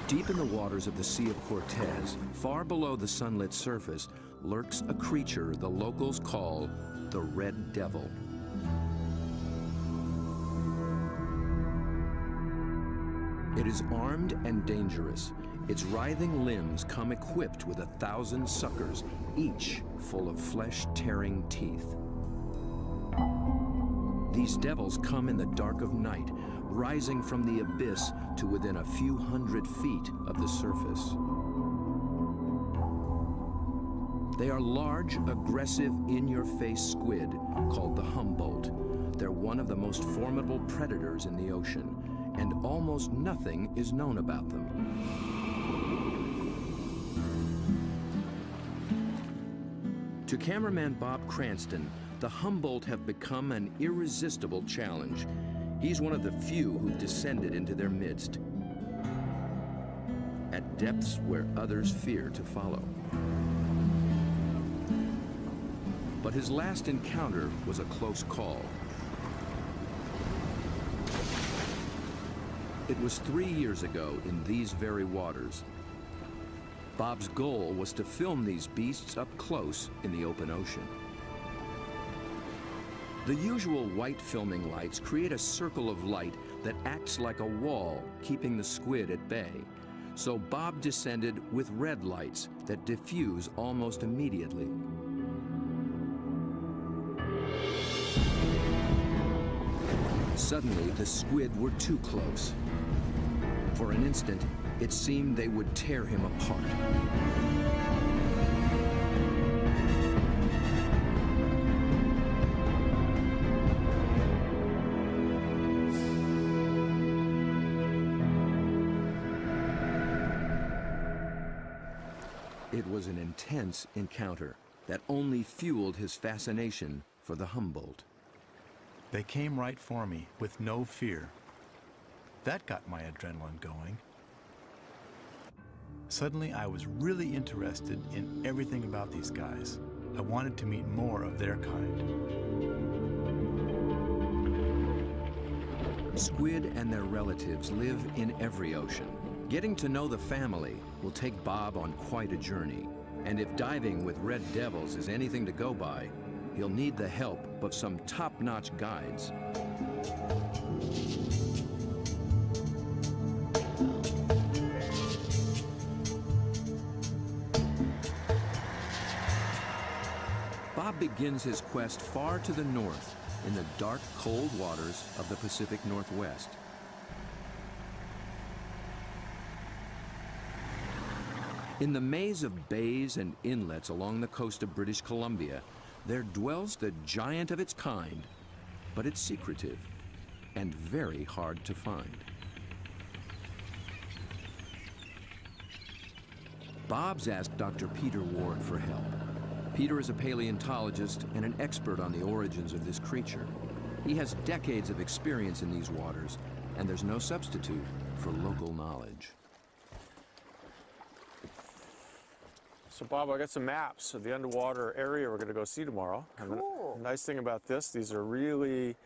Deep in the waters of the Sea of Cortez, far below the sunlit surface, lurks a creature the locals call the Red Devil. It is armed and dangerous. Its writhing limbs come equipped with 1,000 suckers, each full of flesh-tearing teeth. These devils come in the dark of night, rising from the abyss to within a few hundred feet of the surface. They are large, aggressive, in-your-face squid called the Humboldt. They're one of the most formidable predators in the ocean, and almost nothing is known about them. To cameraman Bob Cranston, the Humboldt have become an irresistible challenge. He's one of the few who've descended into their midst, at depths where others fear to follow. But his last encounter was a close call. It was 3 years ago in these very waters. Bob's goal was to film these beasts up close in the open ocean. The usual white filming lights create a circle of light that acts like a wall, keeping the squid at bay. So Bob descended with red lights that diffuse almost immediately. Suddenly, the squid were too close. For an instant, it seemed they would tear him apart. It was an intense encounter that only fueled his fascination for the Humboldt. They came right for me with no fear. That got my adrenaline going. Suddenly, I was really interested in everything about these guys. I wanted to meet more of their kind. Squid and their relatives live in every ocean. Getting to know the family will take Bob on quite a journey. And if diving with red devils is anything to go by, he'll need the help of some top-notch guides. Bob begins his quest far to the north in the dark, cold waters of the Pacific Northwest. In the maze of bays and inlets along the coast of British Columbia, there dwells the giant of its kind, but it's secretive and very hard to find. Bob's asked Dr. Peter Ward for help. Peter is a paleontologist and an expert on the origins of this creature. He has decades of experience in these waters, and there's no substitute for local knowledge. So Bob, I got some maps of the underwater area we're going to go see tomorrow. Cool. And the nice thing about this, these are really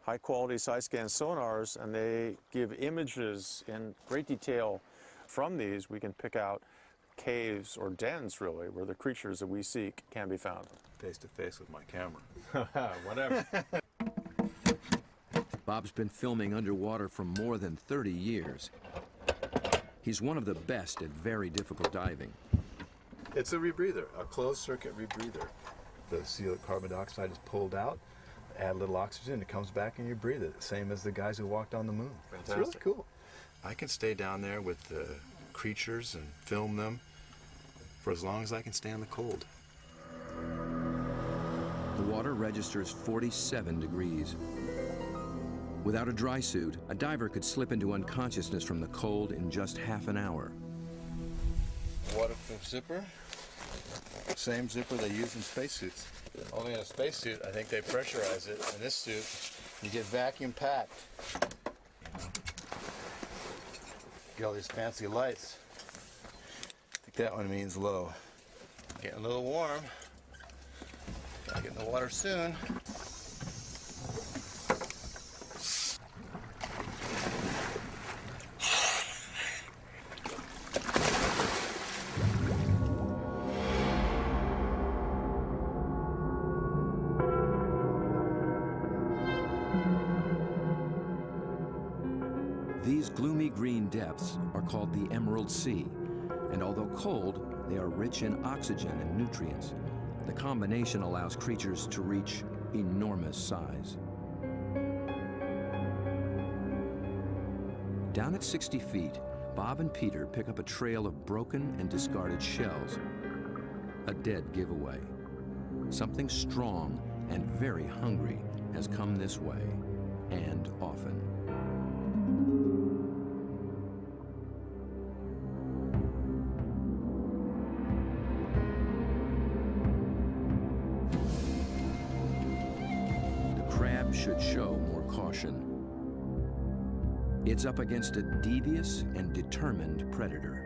high quality side scan sonars, and they give images in great detail. From these, we can pick out caves or dens, really, where the creatures that we seek can be found. Face to face with my camera. Whatever. Bob's been filming underwater for more than 30 years. He's one of the best at very difficult diving. It's a rebreather, a closed circuit rebreather. The seal carbon dioxide is pulled out, add a little oxygen, it comes back and you breathe it. Same as the guys who walked on the moon. Fantastic. It's really cool. I can stay down there with the creatures and film them for as long as I can stand the cold. The water registers 47 degrees. Without a dry suit, a diver could slip into unconsciousness from the cold in just half an hour. Waterproof zipper. Same zipper they use in spacesuits. Only in a spacesuit, I think they pressurize it. In this suit, you get vacuum packed. Get all these fancy lights. I think that one means low. Getting a little warm. Gotta get in the water soon. green depths are called the Emerald Sea, and although cold, they are rich in oxygen and nutrients. The combination allows creatures to reach enormous size. Down at 60 feet, Bob and Peter pick up a trail of broken and discarded shells. A dead giveaway. Something strong and very hungry has come this way, and often. The crab should show more caution. It's up against a devious and determined predator.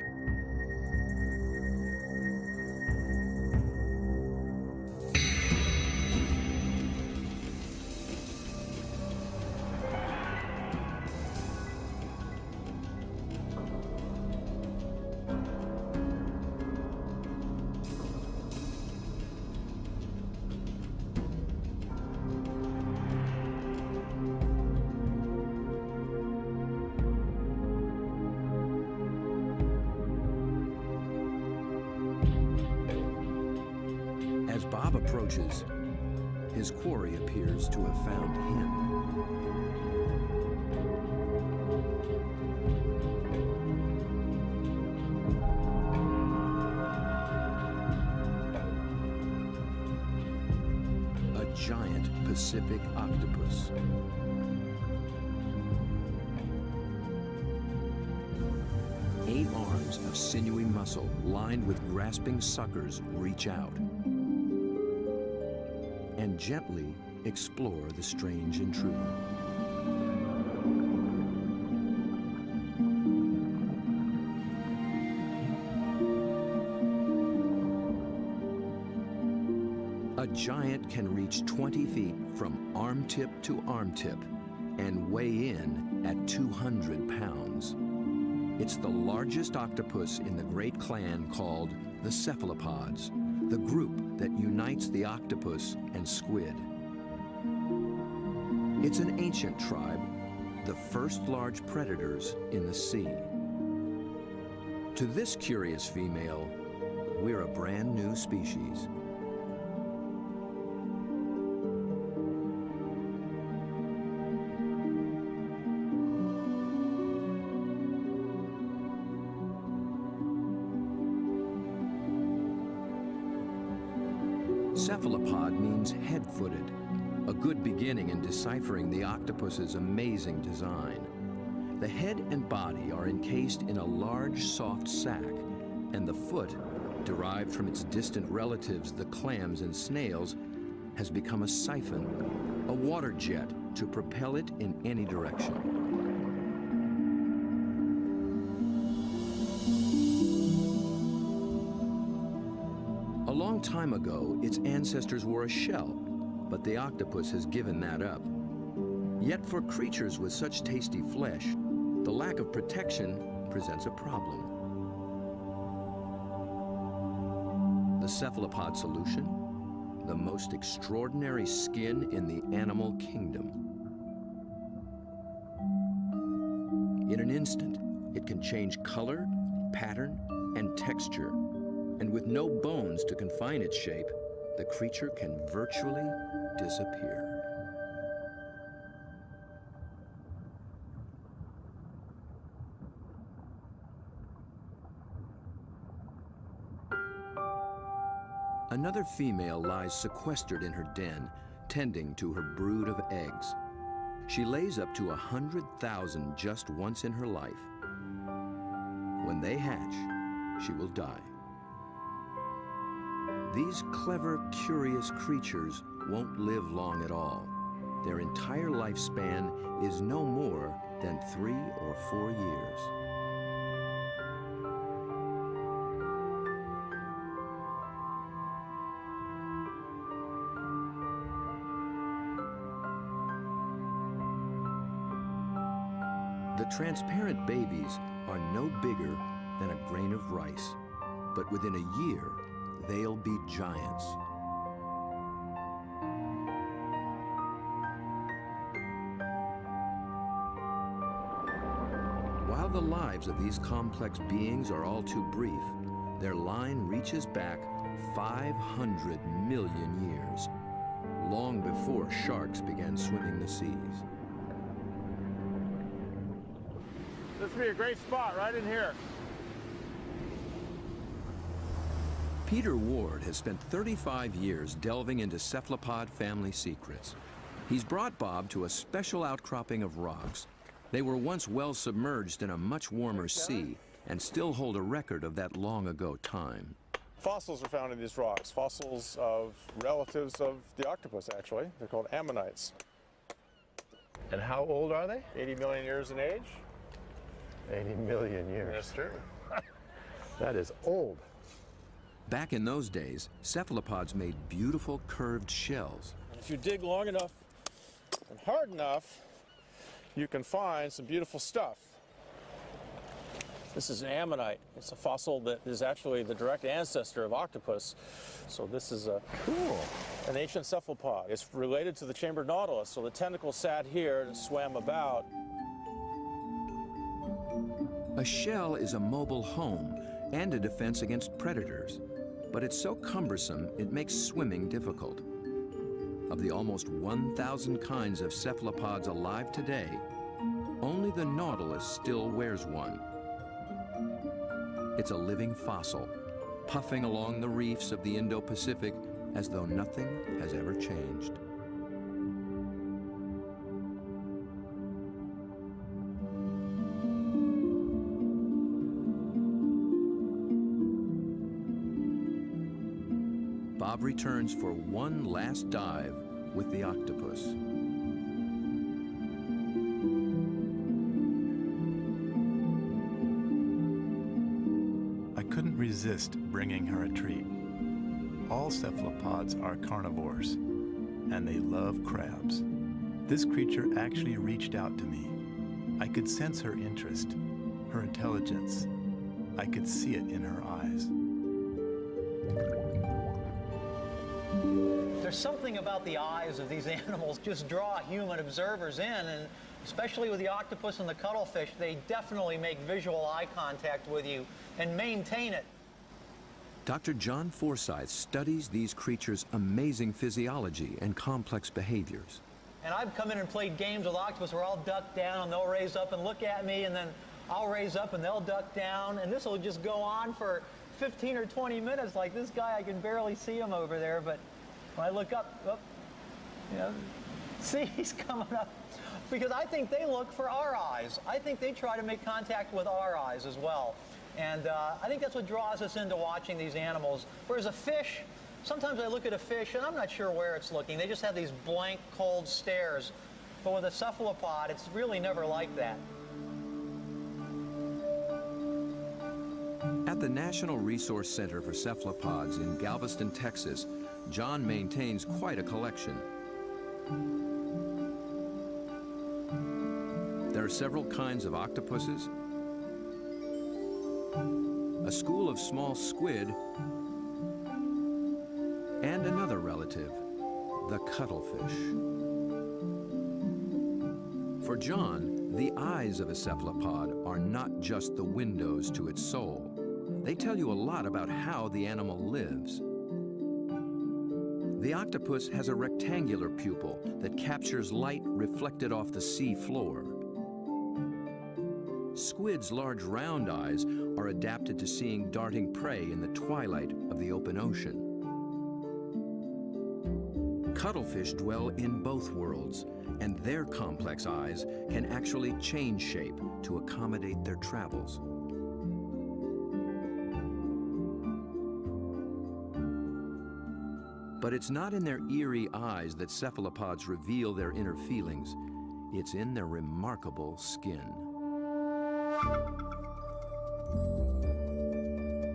As Bob approaches, his quarry appears to have found him. A giant Pacific octopus. Eight arms of sinewy muscle lined with grasping suckers reach out and gently explore the strange intruder. A giant can reach 20 feet from arm tip to arm tip and weigh in at 200 pounds. It's the largest octopus in the great clan called the cephalopods, the group that unites the octopus and squid. It's an ancient tribe, the first large predators in the sea. To this curious female, we're a brand new species. Cephalopod means head-footed, a good beginning in deciphering the octopus's amazing design. The head and body are encased in a large, soft sac, and the foot, derived from its distant relatives, the clams and snails, has become a siphon, a water jet to propel it in any direction. A long time ago, its ancestors were a shell, but the octopus has given that up. Yet for creatures with such tasty flesh, the lack of protection presents a problem. The cephalopod solution? The most extraordinary skin in the animal kingdom. In an instant, it can change color, pattern, and texture. And with no bones to confine its shape, the creature can virtually disappear. Another female lies sequestered in her den, tending to her brood of eggs. She lays up to 100,000 just once in her life. When they hatch, she will die. These clever, curious creatures won't live long at all. Their entire lifespan is no more than 3 or 4 years. The transparent babies are no bigger than a grain of rice, but within a year, they'll be giants. While the lives of these complex beings are all too brief, their line reaches back 500 million years, long before sharks began swimming the seas. This would be a great spot right in here. Peter Ward has spent 35 years delving into cephalopod family secrets. He's brought Bob to a special outcropping of rocks. They were once well submerged in a much warmer sea and still hold a record of that long ago time. Fossils are found in these rocks, fossils of relatives of the octopus, actually. They're called ammonites. And how old are they? 80 million years in age. 80 million years. That's true. That is old. Back in those days, cephalopods made beautiful curved shells. If you dig long enough and hard enough, you can find some beautiful stuff. This is an ammonite. It's a fossil that is actually the direct ancestor of octopus. So this is an ancient cephalopod. It's related to the chambered nautilus, so the tentacles sat here and swam about. A shell is a mobile home and a defense against predators, but it's so cumbersome it makes swimming difficult. Of the almost 1,000 kinds of cephalopods alive today, only the nautilus still wears one. It's a living fossil, puffing along the reefs of the Indo-Pacific as though nothing has ever changed. Bob returns for one last dive with the octopus. I couldn't resist bringing her a treat. All cephalopods are carnivores, and they love crabs. This creature actually reached out to me. I could sense her interest, her intelligence. I could see it in her eyes. There's something about the eyes of these animals just draw human observers in, and especially with the octopus and the cuttlefish, they definitely make visual eye contact with you and maintain it. Dr. John Forsyth studies these creatures' amazing physiology and complex behaviors. And I've come in and played games with octopus where I'll duck down and they'll raise up and look at me, and then I'll raise up and they'll duck down, and this will just go on for 15 or 20 minutes. Like this guy, I can barely see him over there, but when I look up, oh, you know, see, he's coming up. Because I think they look for our eyes. I think they try to make contact with our eyes as well. And I think that's what draws us into watching these animals. Whereas a fish, sometimes I look at a fish and I'm not sure where it's looking. They just have these blank, cold stares. But with a cephalopod, it's really never like that. At the National Resource Center for Cephalopods in Galveston, Texas, John maintains quite a collection. There are several kinds of octopuses, a school of small squid, and another relative, the cuttlefish. For John, the eyes of a cephalopod are not just the windows to its soul. They tell you a lot about how the animal lives. The octopus has a rectangular pupil that captures light reflected off the sea floor. Squid's large round eyes are adapted to seeing darting prey in the twilight of the open ocean. Cuttlefish dwell in both worlds, and their complex eyes can actually change shape to accommodate their travels. But it's not in their eerie eyes that cephalopods reveal their inner feelings. It's in their remarkable skin.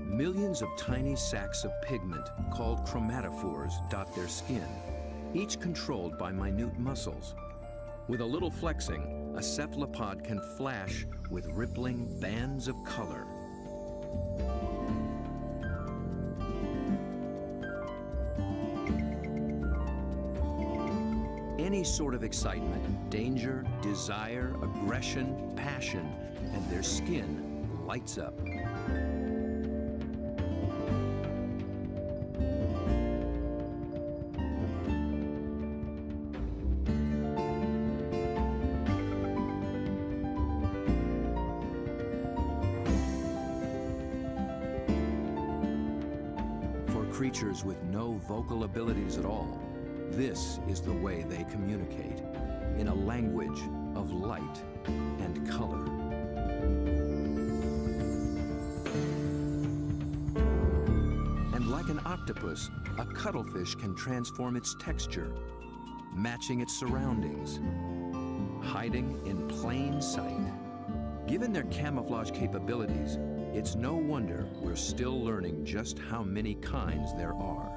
Millions of tiny sacs of pigment, called chromatophores, dot their skin, each controlled by minute muscles. With a little flexing, a cephalopod can flash with rippling bands of color. Any sort of excitement, danger, desire, aggression, passion and their skin lights up. For creatures with no vocal abilities at all, this is the way they communicate, in a language of light and color. And like an octopus, a cuttlefish can transform its texture, matching its surroundings, hiding in plain sight. Given their camouflage capabilities, it's no wonder we're still learning just how many kinds there are.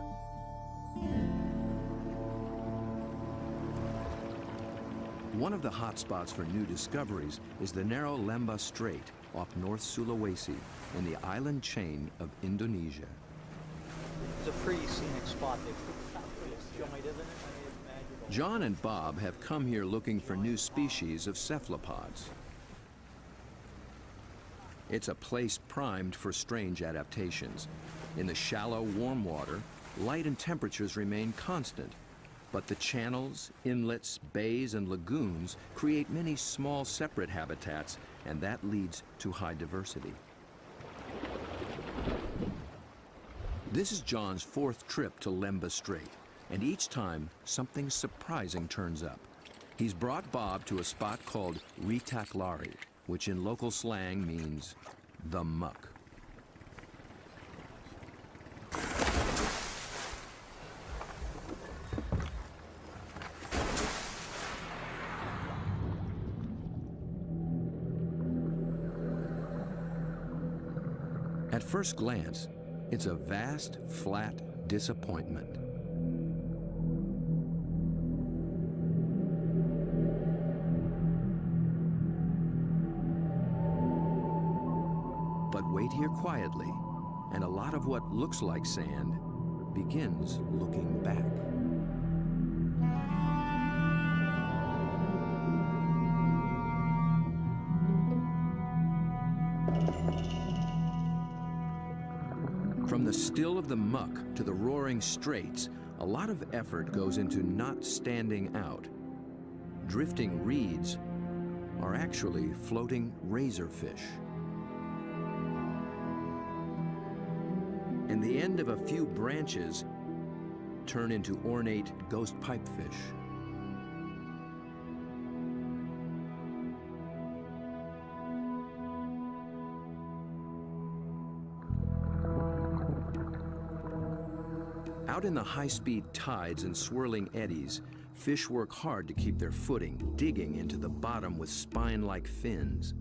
One of the hotspots for new discoveries is the narrow Lembah Strait off North Sulawesi in the island chain of Indonesia. It's a pretty scenic spot. They put that pretty joint, isn't it? I mean, it's magical. John and Bob have come here looking for new species of cephalopods. It's a place primed for strange adaptations. In the shallow, warm water, light and temperatures remain constant, but the channels, inlets, bays, and lagoons create many small separate habitats, and that leads to high diversity. This is John's fourth trip to Lembah Strait, and each time something surprising turns up. He's brought Bob to a spot called Ritaklari, which in local slang means the muck. At first glance, it's a vast, flat disappointment. But wait here quietly, and a lot of what looks like sand begins looking back. From the still of the muck to the roaring straits, a lot of effort goes into not standing out. Drifting reeds are actually floating razorfish. And the end of a few branches turn into ornate ghost pipefish. Out in the high-speed tides and swirling eddies, fish work hard to keep their footing, digging into the bottom with spine-like fins.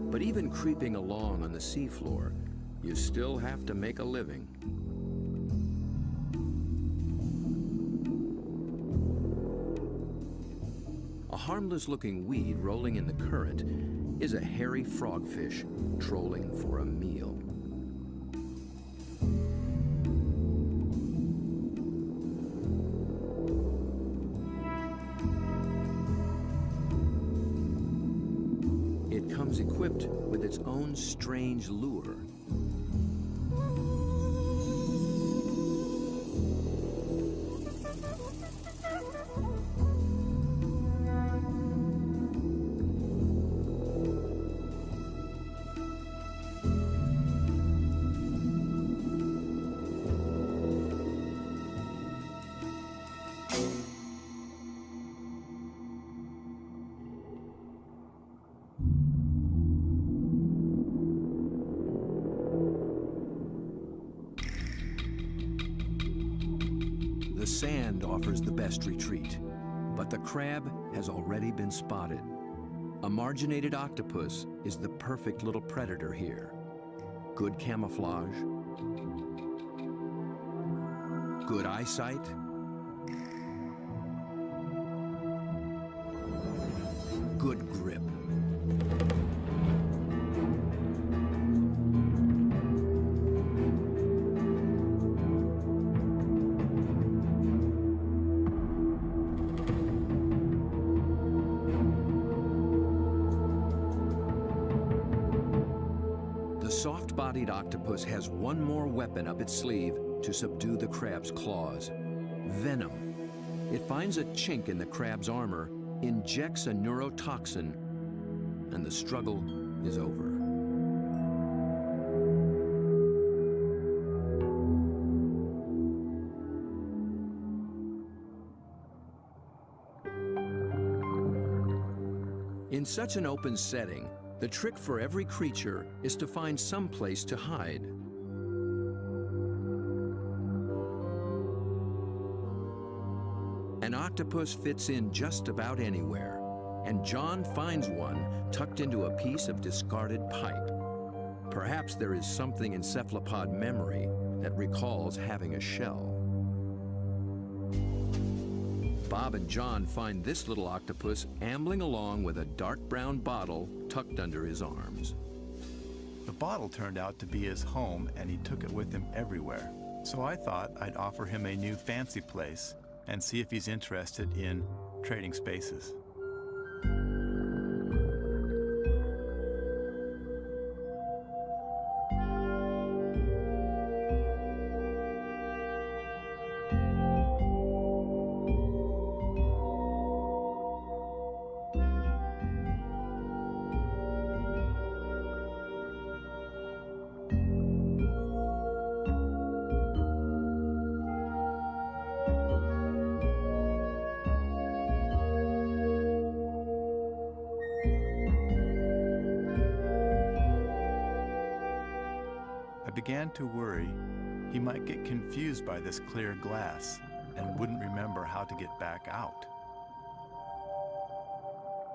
But even creeping along on the seafloor, you still have to make a living. A harmless-looking weed rolling in the current is a hairy frogfish trolling for a meal. It comes equipped with its own strange lure. The sand offers the best retreat, but the crab has already been spotted. A marginated octopus is the perfect little predator here. Good camouflage, good eyesight, good grip. big-bodied octopus has one more weapon up its sleeve to subdue the crab's claws: venom. It finds a chink in the crab's armor, injects a neurotoxin, and the struggle is over. In such an open setting, the trick for every creature is to find some place to hide. An octopus fits in just about anywhere, and John finds one tucked into a piece of discarded pipe. Perhaps there is something in cephalopod memory that recalls having a shell. Bob and John find this little octopus ambling along with a dark brown bottle tucked under his arms. The bottle turned out to be his home, and he took it with him everywhere. So I thought I'd offer him a new fancy place and see if he's interested in trading spaces. Began to worry he might get confused by this clear glass and wouldn't remember how to get back out.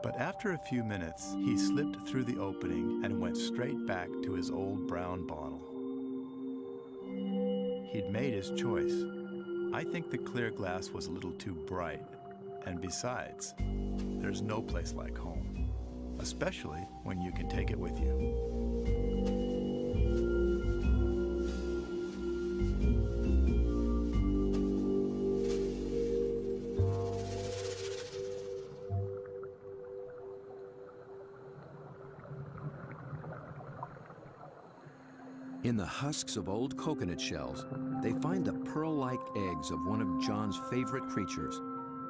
But after a few minutes, he slipped through the opening and went straight back to his old brown bottle. He'd made his choice. I think the clear glass was a little too bright, and besides, there's no place like home, especially when you can take it with you. In the husks of old coconut shells, they find the pearl-like eggs of one of John's favorite creatures.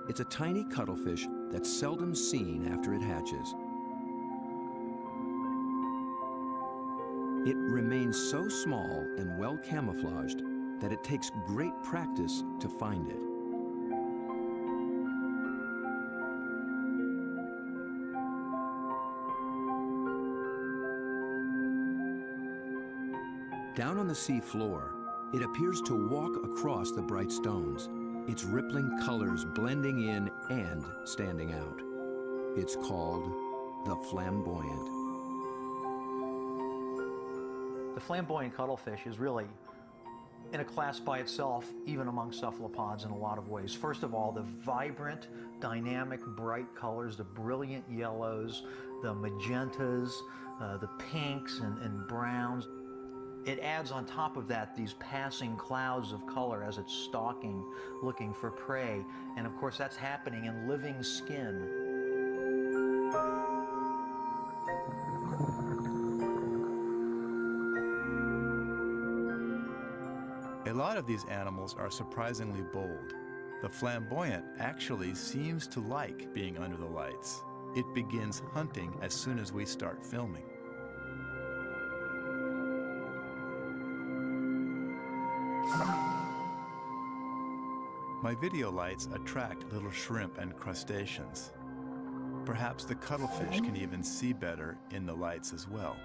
It's a tiny cuttlefish that's seldom seen after it hatches. It remains so small and well camouflaged that it takes great practice to find it. Down on the sea floor, it appears to walk across the bright stones, its rippling colors blending in and standing out. It's called the flamboyant. The flamboyant cuttlefish is really in a class by itself, even among cephalopods in a lot of ways. First of all, the vibrant, dynamic, bright colors, the brilliant yellows, the magentas, the pinks and browns. It adds on top of that these passing clouds of color as it's stalking, looking for prey. And of course, that's happening in living skin. A lot of these animals are surprisingly bold. The flamboyant actually seems to like being under the lights. It begins hunting as soon as we start filming. My video lights attract little shrimp and crustaceans. Perhaps the cuttlefish can even see better in the lights as well.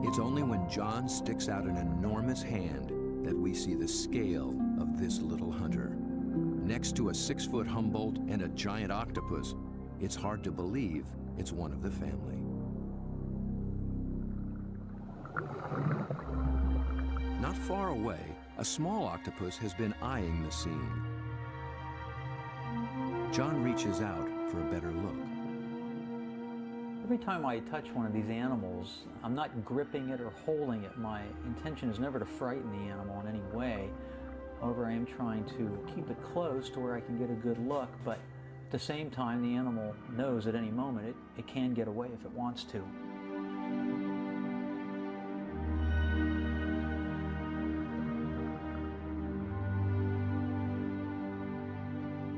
It's only when John sticks out an enormous hand that we see the scale of this little hunter. Next to a 6-foot Humboldt and a giant octopus, it's hard to believe it's one of the family. Not far away, a small octopus has been eyeing the scene. John reaches out for a better look. Every time I touch one of these animals, I'm not gripping it or holding it. My intention is never to frighten the animal in any way. However, I am trying to keep it close to where I can get a good look, but at the same time, the animal knows at any moment it can get away if it wants to.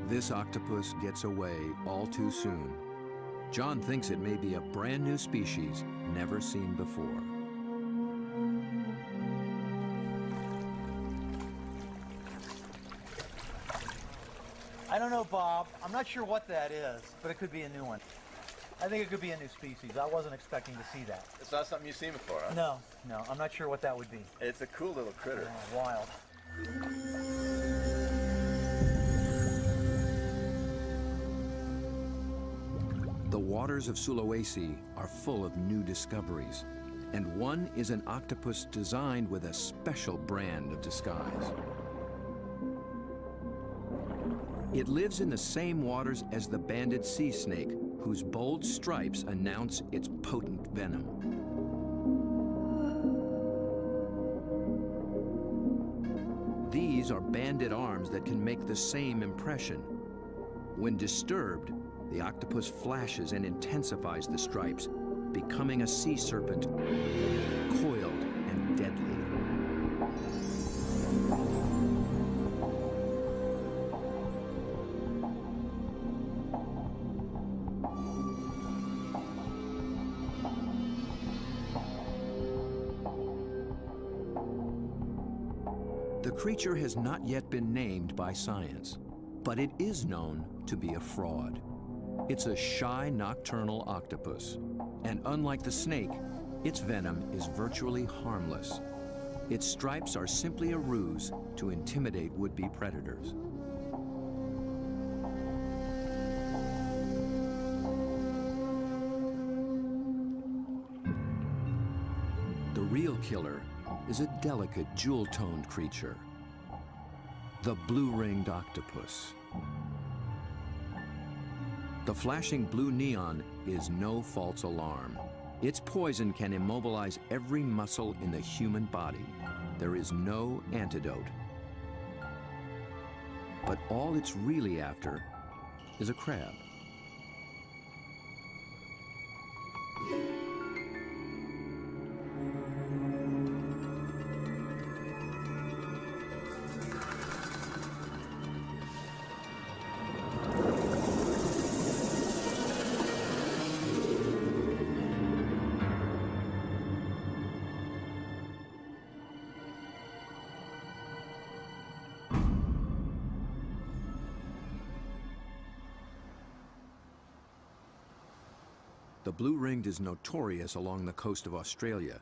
This octopus gets away all too soon. John thinks it may be a brand new species never seen before. I don't know, Bob. I'm not sure what that is, but it could be a new one. I think it could be a new species. I wasn't expecting to see that. It's not something you've seen before, huh? No, I'm not sure what that would be. It's a cool little critter. Oh, wild. The waters of Sulawesi are full of new discoveries, and one is an octopus designed with a special brand of disguise. It lives in the same waters as the banded sea snake, whose bold stripes announce its potent venom. These are banded arms that can make the same impression. When disturbed, the octopus flashes and intensifies the stripes, becoming a sea serpent, coiled and deadly. The creature has not yet been named by science, but it is known to be a fraud. It's a shy nocturnal octopus, and unlike the snake, its venom is virtually harmless. Its stripes are simply a ruse to intimidate would-be predators. The real killer is a delicate, jewel-toned creature, the blue-ringed octopus. The flashing blue neon is no false alarm. Its poison can immobilize every muscle in the human body. There is no antidote. But all it's really after is a crab. The blue-ringed is notorious along the coast of Australia,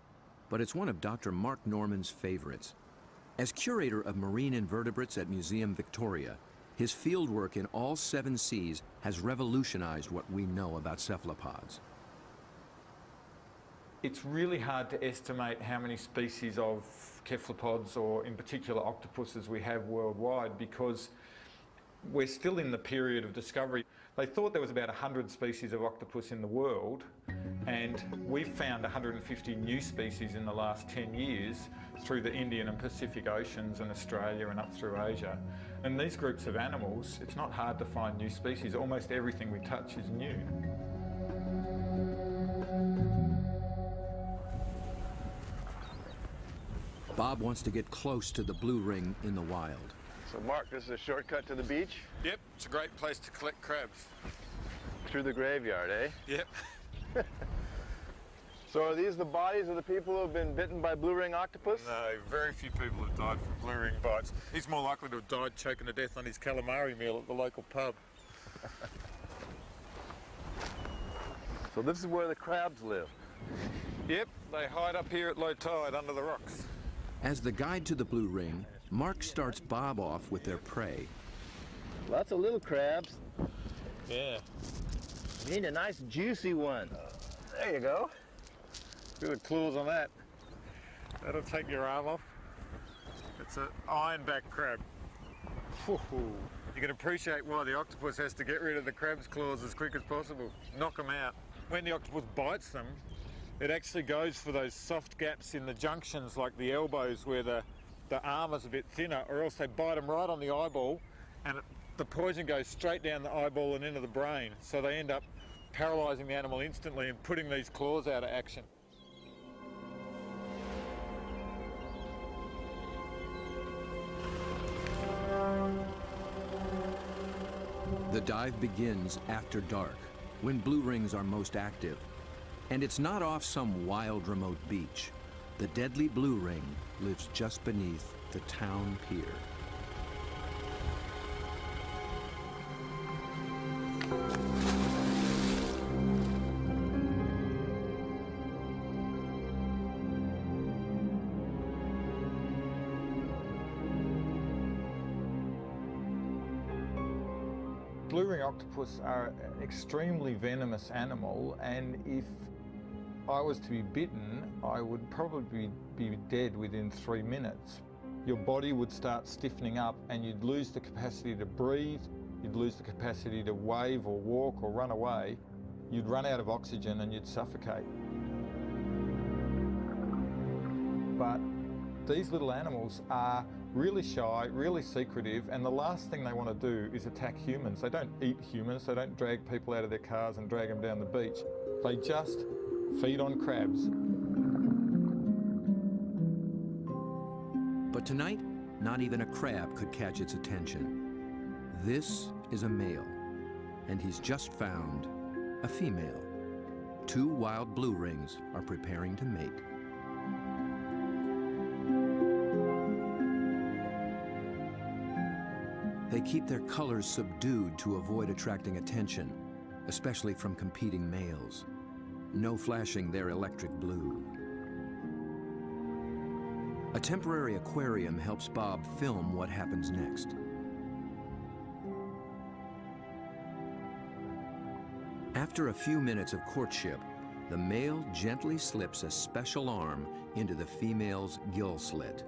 but it's one of Dr. Mark Norman's favorites. As curator of marine invertebrates at Museum Victoria, his fieldwork in all 7 seas has revolutionized what we know about cephalopods. It's really hard to estimate how many species of cephalopods, or in particular octopuses, we have worldwide, because we're still in the period of discovery. They thought there was about 100 species of octopus in the world, and we've found 150 new species in the last 10 years through the Indian and Pacific Oceans and Australia and up through Asia. And these groups of animals, it's not hard to find new species. Almost everything we touch is new. Bob wants to get close to the blue ring in the wild. So Mark, this is a shortcut to the beach? Yep, it's a great place to collect crabs. Through the graveyard, eh? Yep. So are these the bodies of the people who have been bitten by blue ring octopus? No, very few people have died from blue ring bites. He's more likely to have died choking to death on his calamari meal at the local pub. So this is where the crabs live. Yep, they hide up here at low tide under the rocks. As the guide to the blue ring, Mark starts Bob off with their prey. Lots of little crabs. Yeah. You need a nice juicy one. There you go. Look at the claws on that. That'll take your arm off. It's an ironback crab. You can appreciate why the octopus has to get rid of the crab's claws as quick as possible. Knock them out. When the octopus bites them, it actually goes for those soft gaps in the junctions, like the elbows where the the armour's a bit thinner, or else they bite them right on the eyeball, and the poison goes straight down the eyeball and into the brain. So they end up paralysing the animal instantly and putting these claws out of action. The dive begins after dark, when blue rings are most active. And it's not off some wild, remote beach. The deadly blue ring lives just beneath the town pier. Blue ring octopus are an extremely venomous animal, and if I was to be bitten, I would probably be dead within 3 minutes. Your body would start stiffening up and you'd lose the capacity to breathe, you'd lose the capacity to wave or walk or run away, you'd run out of oxygen and you'd suffocate. But these little animals are really shy, really secretive, and the last thing they want to do is attack humans. They don't eat humans, they don't drag people out of their cars and drag them down the beach. They just feed on crabs. But tonight, not even a crab could catch its attention. This is a male, and he's just found a female. 2 wild blue rings are preparing to mate. They keep their colors subdued to avoid attracting attention, especially from competing males. No flashing their electric blue. A temporary aquarium helps Bob film what happens next. After a few minutes of courtship, the male gently slips a special arm into the female's gill slit.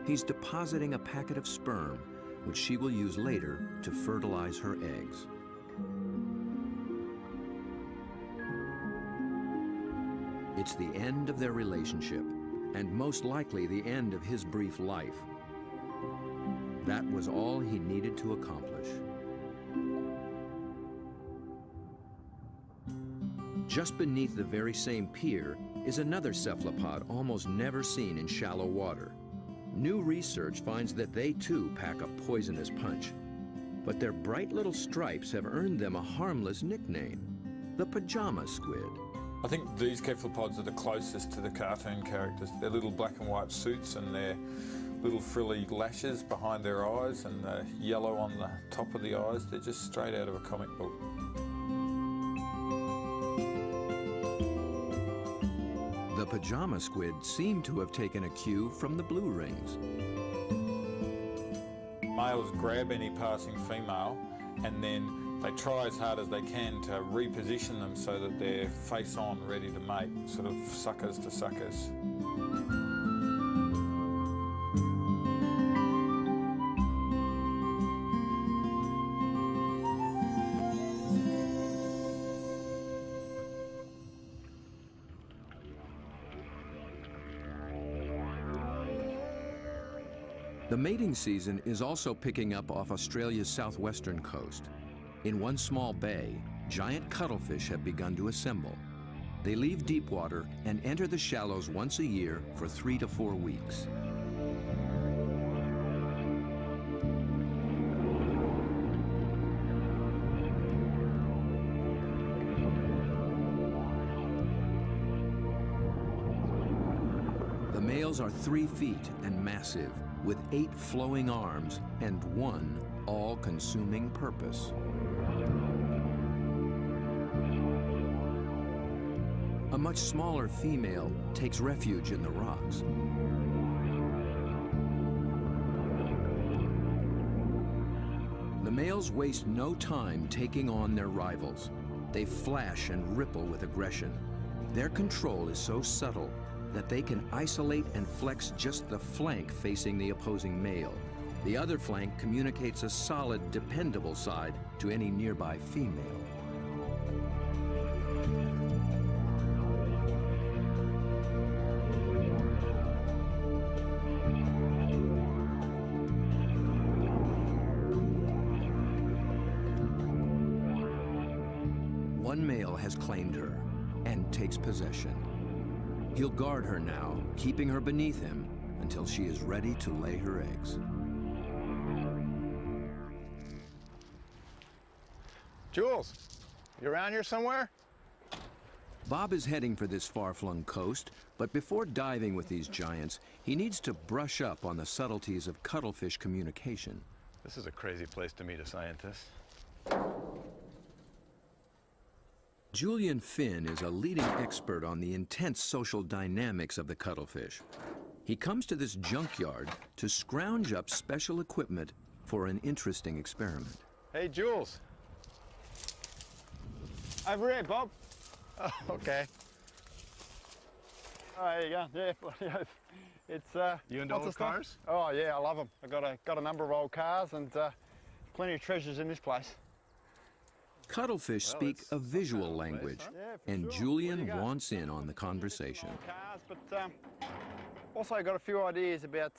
He's depositing a packet of sperm, which she will use later to fertilize her eggs. It's the end of their relationship, and most likely the end of his brief life. That was all he needed to accomplish. Just beneath the very same pier is another cephalopod almost never seen in shallow water. New research finds that they too pack a poisonous punch. But their bright little stripes have earned them a harmless nickname, the pajama squid. I think these cephalopods are the closest to the cartoon characters. Their little black and white suits and their little frilly lashes behind their eyes and the yellow on the top of the eyes. They're just straight out of a comic book. The pajama squid seem to have taken a cue from the blue rings. Males grab any passing female and then they try as hard as they can to reposition them so that they're face on, ready to mate, sort of suckers to suckers. The mating season is also picking up off Australia's southwestern coast. In one small bay, giant cuttlefish have begun to assemble. They leave deep water and enter the shallows once a year for 3 to 4 weeks. The males are 3 feet and massive, with 8 flowing arms and 1 all-consuming purpose. A much smaller female takes refuge in the rocks. The males waste no time taking on their rivals. They flash and ripple with aggression. Their control is so subtle that they can isolate and flex just the flank facing the opposing male. The other flank communicates a solid, dependable side to any nearby female. One male has claimed her and takes possession. He'll guard her now, keeping her beneath him until she is ready to lay her eggs. Jules, you around here somewhere? Bob is heading for this far-flung coast, but before diving with these giants, he needs to brush up on the subtleties of cuttlefish communication. This is a crazy place to meet a scientist. Julian Finn is a leading expert on the intense social dynamics of the cuttlefish. He comes to this junkyard to scrounge up special equipment for an interesting experiment. Hey, Jules. Over here, Bob. Oh, okay. Oh, there you go. Yeah, it's You into lots old of stuff. cars? Oh yeah, I love them. I've got a number of old cars and plenty of treasures in this place. Cuttlefish speak a visual language, Yeah, for and sure. Where Julian you go? wants in on the conversation. Cars, but also got a few ideas about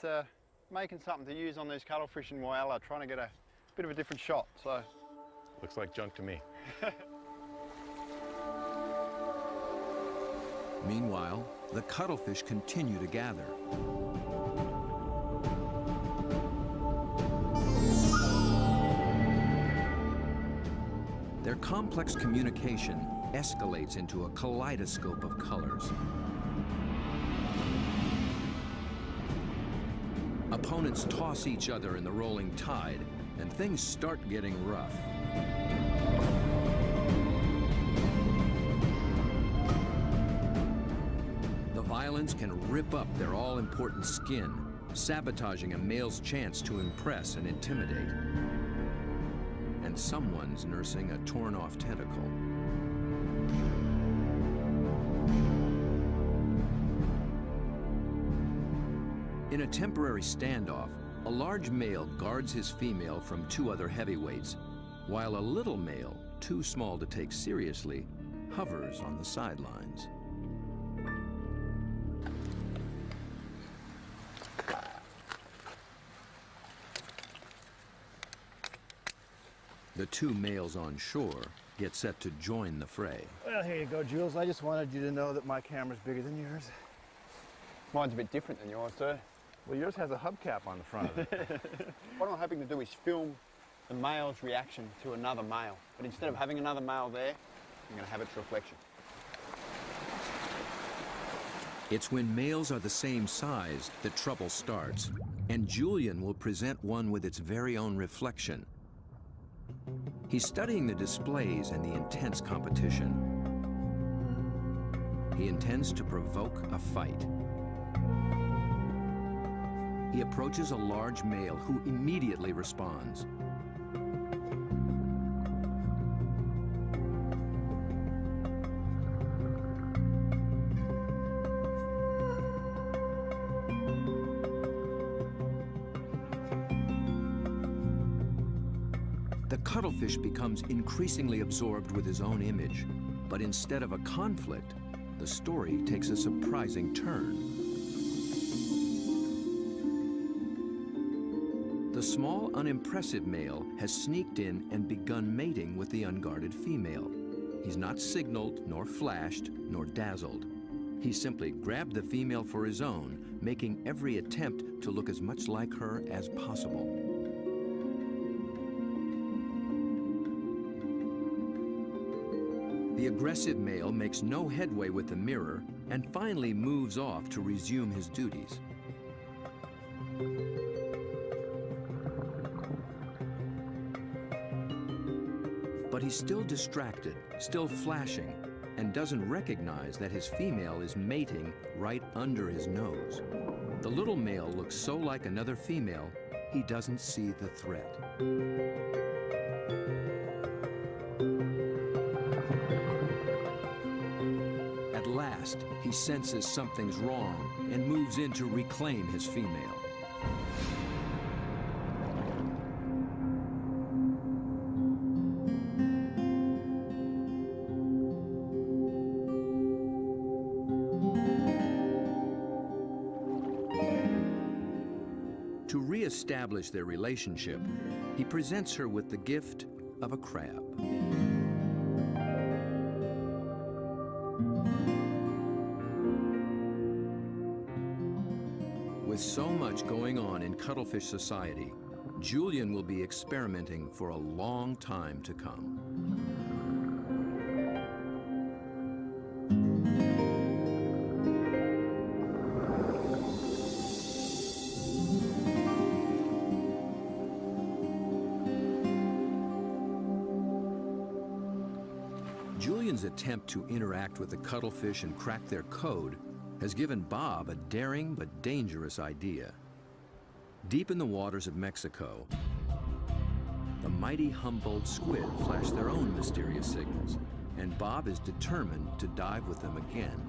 making something to use on these cuttlefish in Whyalla, trying to get a bit of a different shot. So Looks like junk to me. Meanwhile, the cuttlefish continue to gather. Their complex communication escalates into a kaleidoscope of colors. Opponents toss each other in the rolling tide, and things start getting rough. The violence can rip up their all-important skin, sabotaging a male's chance to impress and intimidate. And someone's nursing a torn-off tentacle. In a temporary standoff, a large male guards his female from two other heavyweights, while a little male, too small to take seriously, hovers on the sidelines. The two males on shore get set to join the fray. well, here you go, Jules. I just wanted you to know that my camera's bigger than yours. Mine's a bit different than yours, too. Well, yours has a hubcap on the front of it. What I'm hoping to do is film the male's reaction to another male. But instead of having another male there, I'm going to have its reflection. It's when males are the same size that trouble starts, and Julian will present one with its very own reflection. He's studying the displays and the intense competition. He intends to provoke a fight. He approaches a large male who immediately responds. The cuttlefish becomes increasingly absorbed with his own image, but instead of a conflict, the story takes a surprising turn. The small, unimpressive male has sneaked in and begun mating with the unguarded female. He's not signaled, nor flashed, nor dazzled. He simply grabbed the female for his own, making every attempt to look as much like her as possible. The aggressive male makes no headway with the mirror and finally moves off to resume his duties. But he's still distracted, still flashing, and doesn't recognize that his female is mating right under his nose. The little male looks so like another female, he doesn't see the threat. At last, he senses something's wrong and moves in to reclaim his female. To re-establish their relationship, he presents her with the gift of a crab. so much going on in cuttlefish society, Julian will be experimenting for a long time to come. Julian's attempt to interact with the cuttlefish and crack their code has given Bob a daring but dangerous idea. Deep in the waters of Mexico, the mighty Humboldt squid flash their own mysterious signals, and Bob is determined to dive with them again.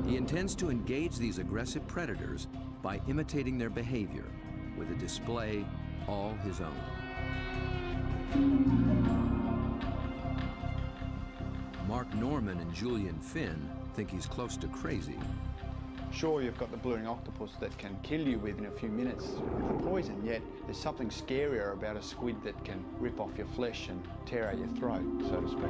He intends to engage these aggressive predators by imitating their behavior with a display all his own. Mark Norman and Julian Finn think he's close to crazy. Sure, you've got the blue ring octopus that can kill you within a few minutes with the poison, yet there's something scarier about a squid that can rip off your flesh and tear out your throat, so to speak.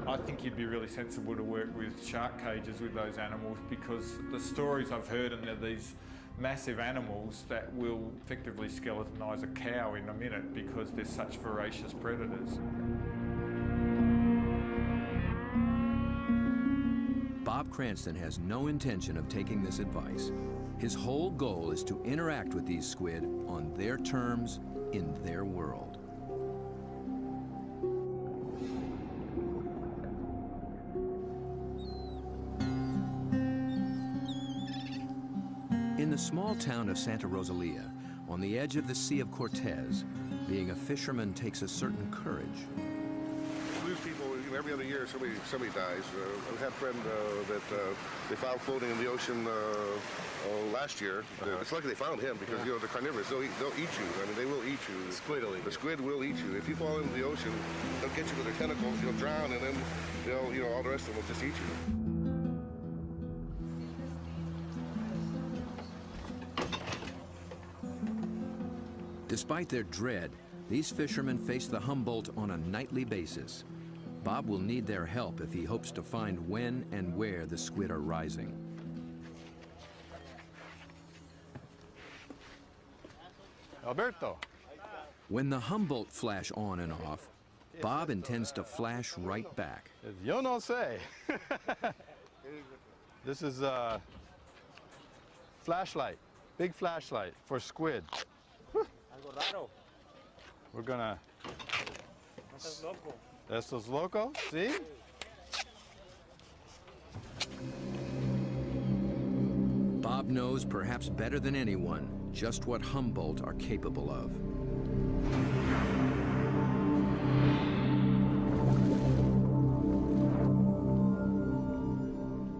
I think you'd be really sensible to work with shark cages with those animals, because the stories I've heard are these massive animals that will effectively skeletonise a cow in a minute because they're such voracious predators. Bob Cranston has no intention of taking this advice. His whole goal is to interact with these squid on their terms, in their world. In the small town of Santa Rosalia, on the edge of the Sea of Cortez, being a fisherman takes a certain courage. Lose people, you know, every other year somebody dies. I had a friend that they found floating in the ocean last year. It's lucky they found him because you know they're carnivorous. They'll eat you. I mean, they will eat you. The squid will eat you. If you fall into the ocean, they'll get you with their tentacles. You'll drown, and then all the rest of them will just eat you. Despite their dread, these fishermen face the Humboldt on a nightly basis. Bob will need their help if he hopes to find when and where the squid are rising. Alberto. When the Humboldt flash on and off, Bob intends to flash right back. Yo no sé. This is a flashlight, big flashlight for squid. We're gonna... Estos loco, see? Bob knows perhaps better than anyone just what Humboldt are capable of.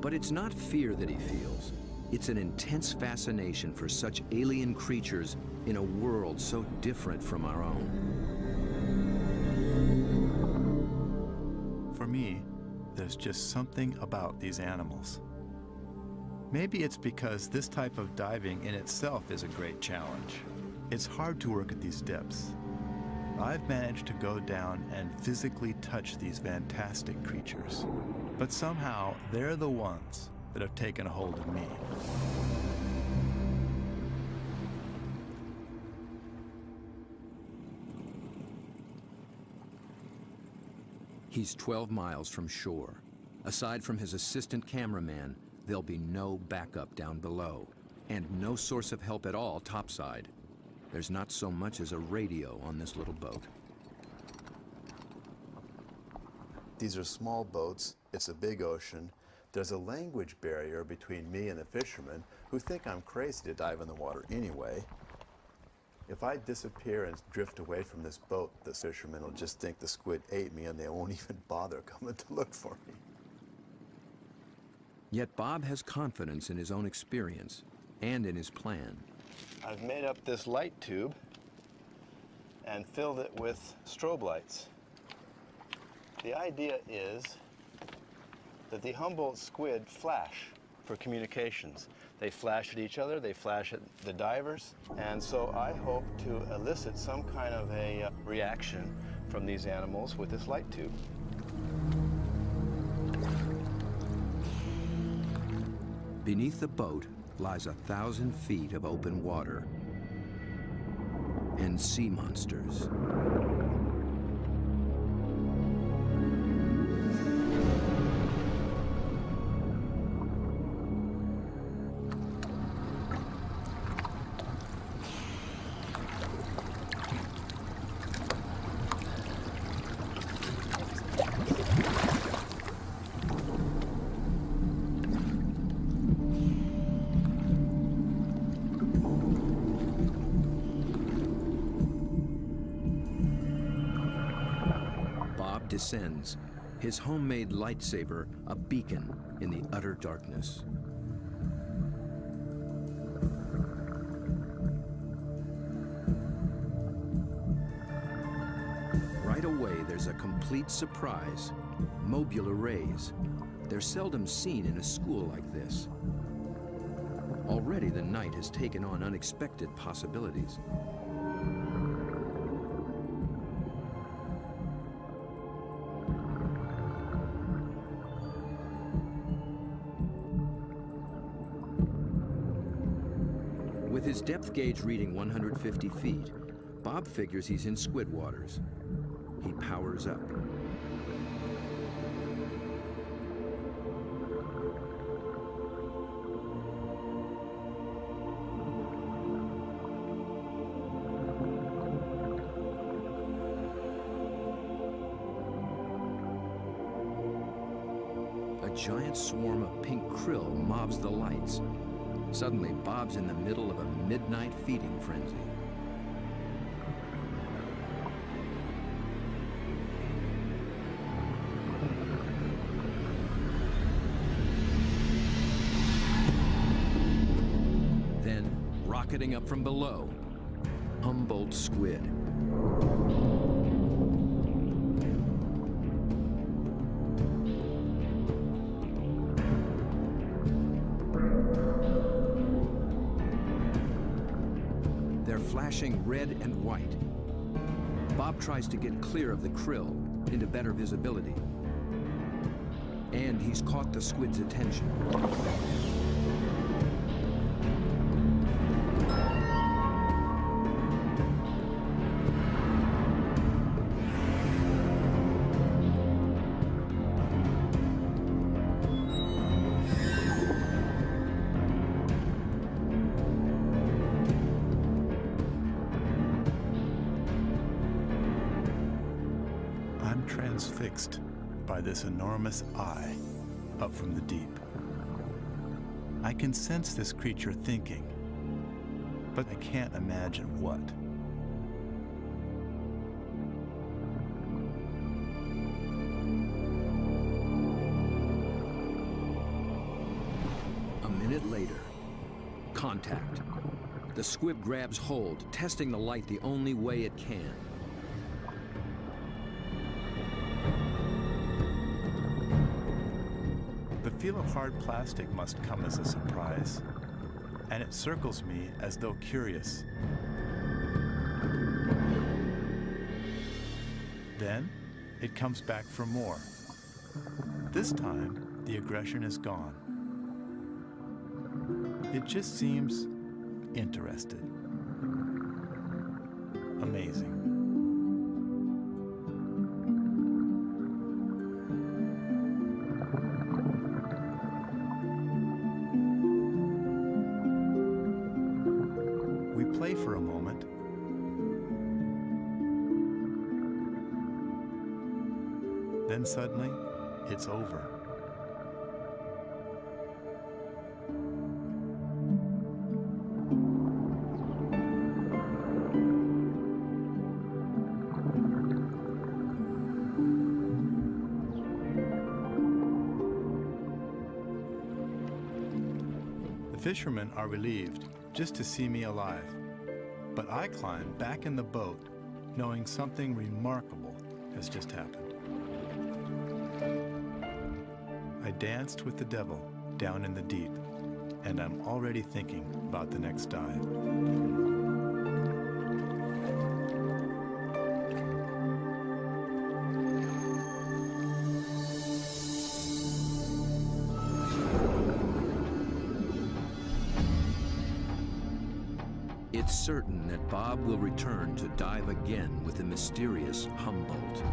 But it's not fear that he feels. It's an intense fascination for such alien creatures in a world so different from our own. For me, there's just something about these animals. Maybe it's because this type of diving in itself is a great challenge. It's hard to work at these depths. I've managed to go down and physically touch these fantastic creatures, but somehow they're the ones that have taken a hold of me. He's 12 miles from shore. Aside from his assistant cameraman, there'll be no backup down below, and no source of help at all topside. There's not so much as a radio on this little boat. These are small boats, it's a big ocean. There's a language barrier between me and the fishermen who think I'm crazy to dive in the water anyway. If I disappear and drift away from this boat, the fishermen will just think the squid ate me and they won't even bother coming to look for me. Yet Bob has confidence in his own experience and in his plan. I've made up this light tube and filled it with strobe lights. The idea is that the Humboldt squid flash for communications. They flash at each other, they flash at the divers, and so I hope to elicit some kind of a reaction from these animals with this light tube. Beneath the boat lies 1,000 feet of open water and sea monsters. Descends, his homemade lightsaber a beacon in the utter darkness. Right away, there's a complete surprise. Mobula rays. They're seldom seen in a school like this. Already, the night has taken on unexpected possibilities. With his depth gauge reading 150 feet, Bob figures he's in squid waters. He powers up. A giant swarm of pink krill mobs the lights. Suddenly, Bob's in the middle of a midnight feeding frenzy. Then, rocketing up from below, Humboldt squid. Flashing red and white. Bob tries to get clear of the krill into better visibility. And he's caught the squid's attention. Transfixed by this enormous eye up from the deep. I can sense this creature thinking, but I can't imagine what. A minute later, contact. The squib grabs hold, testing the light the only way it can. The feel of hard plastic must come as a surprise, and it circles me as though curious. Then, it comes back for more. This time, the aggression is gone. It just seems interested. Amazing. Play for a moment. Then suddenly, it's over. The fishermen are relieved just to see me alive. But I climb back in the boat, knowing something remarkable has just happened. I danced with the devil down in the deep, and I'm already thinking about the next dive. it's certain that Bob will return to dive again with the mysterious Humboldt,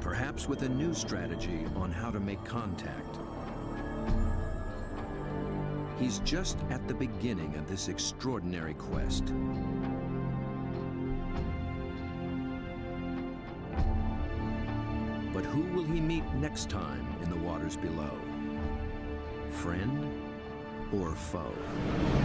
perhaps with a new strategy on how to make contact. He's just at the beginning of this extraordinary quest. But who will he meet next time in the waters below? Friend or foe?